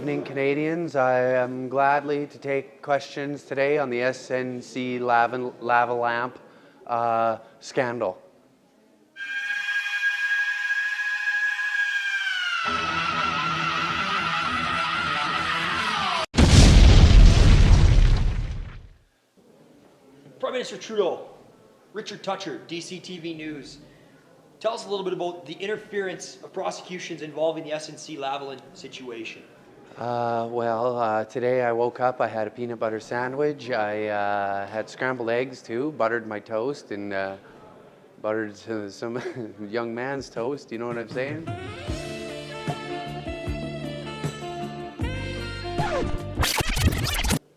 evening, Canadians. I am gladly to take questions today on the SNC Lavalin scandal. Prime Minister Trudeau, Richard Toucher, DCTV News. Tell us a little bit about the interference of prosecutions involving the SNC Lavalin situation. Today I woke up, I had a peanut butter sandwich, I had scrambled eggs too, buttered my toast, and buttered some young man's toast, you know what I'm saying?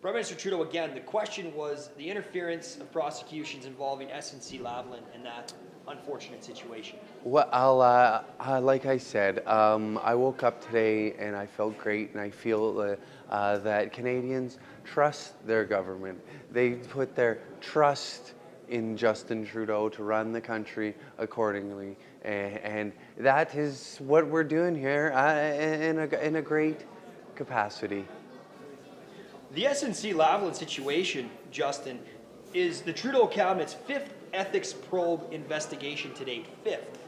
Prime Minister Trudeau, again, the question was the interference of prosecutions involving SNC Lavalin and that unfortunate situation. Well, like I said, I woke up today and I felt great, and I feel that Canadians trust their government. They put their trust in Justin Trudeau to run the country accordingly, and that is what we're doing here in a great capacity. The SNC Lavalin situation, Justin, is the Trudeau cabinet's fifth ethics probe investigation to date. Fifth.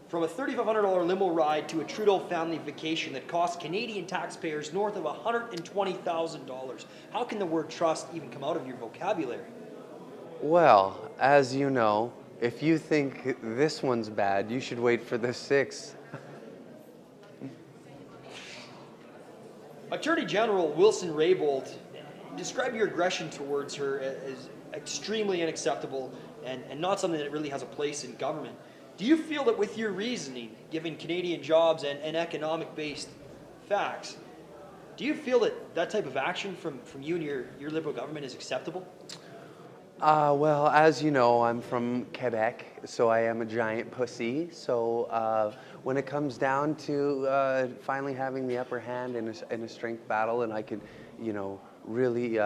From a $3,500 limo ride to a Trudeau family vacation that cost Canadian taxpayers north of $120,000. How can the word trust even come out of your vocabulary? Well, as you know, if you think this one's bad, you should wait for the sixth. Attorney General Wilson Raybould described your aggression towards her as extremely unacceptable and not something that really has a place in government. Do you feel that with your reasoning, given Canadian jobs and economic-based facts, do you feel that that type of action from you and your Liberal government is acceptable? Well, as you know, I'm from Quebec, so I am a giant pussy. So when it comes down to finally having the upper hand in a strength battle, and I can, really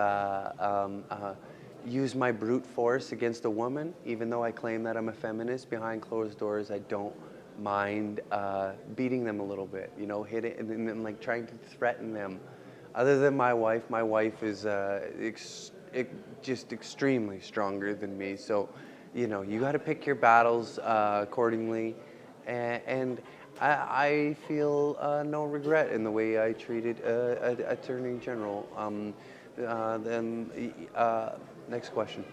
use my brute force against a woman, even though I claim that I'm a feminist, behind closed doors, I don't mind beating them a little bit, hitting and like trying to threaten them. Other than my wife is just extremely stronger than me. So, you got to pick your battles accordingly. And I feel no regret in the way I treated Attorney General. Next question.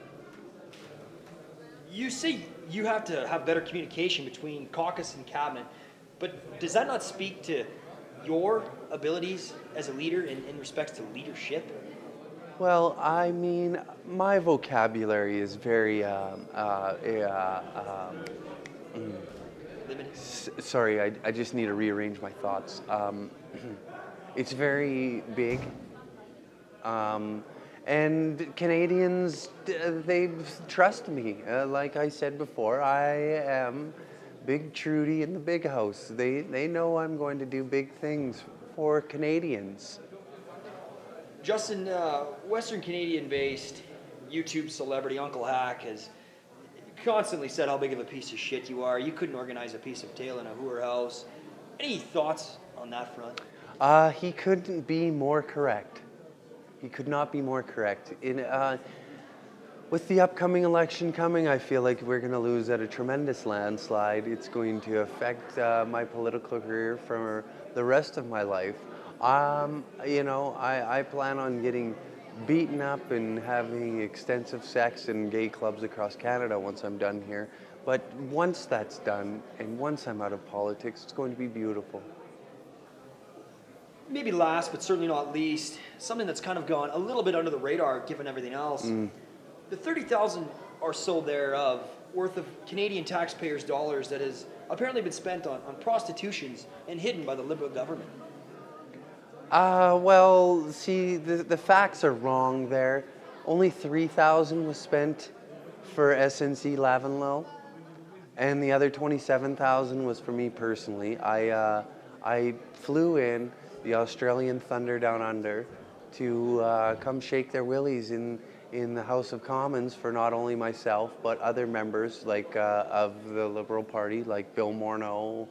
You say you have to have better communication between caucus and cabinet, but does that not speak to your abilities as a leader in respects to leadership? Well, I mean, my vocabulary is very Limited? sorry, I just need to rearrange my thoughts. It's very big. And Canadians, they trust me. Like I said before, I am Big Trudy in the big house. They know I'm going to do big things for Canadians. Justin, Western Canadian-based YouTube celebrity Uncle Hack has constantly said how big of a piece of shit you are. You couldn't organize a piece of tail in a hooer house. Any thoughts on that front? He couldn't be more correct. He could not be more correct. With the upcoming election coming, I feel like we're going to lose at a tremendous landslide. It's going to affect my political career for the rest of my life. I plan on getting beaten up and having extensive sex in gay clubs across Canada once I'm done here. But once that's done, and once I'm out of politics, it's going to be beautiful. Maybe last, but certainly not least, something that's kind of gone a little bit under the radar given everything else. The 30,000 or so thereof worth of Canadian taxpayers' dollars that has apparently been spent on prostitutions and hidden by the Liberal government. See, the facts are wrong there. Only 3,000 was spent for SNC Lavalin, and the other 27,000 was for me personally. I flew in the Australian Thunder Down Under to come shake their willies in the House of Commons for not only myself but other members of the Liberal Party, like Bill Morneau,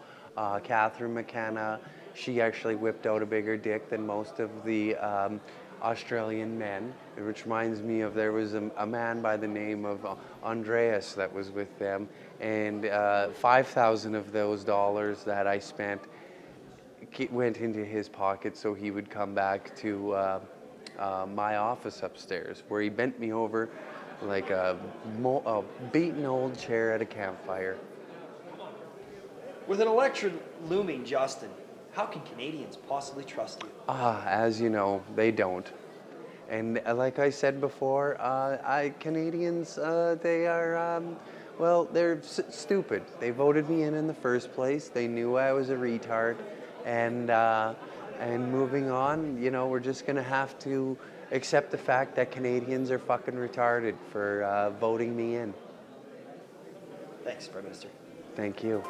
Catherine McKenna, she actually whipped out a bigger dick than most of the Australian men, which reminds me of there was a man by the name of Andreas that was with them, and 5,000 of those dollars that I spent went into his pocket so he would come back to my office upstairs, where he bent me over like a beaten old chair at a campfire. With an election looming, Justin, how can Canadians possibly trust you? As you know, they don't. And like I said before, Canadians, they are, well, they're stupid. They voted me in the first place. They knew I was a retard. And moving on, you know, we're just going to have to accept the fact that Canadians are fucking retarded for voting me in. Thanks, Prime Minister. Thank you.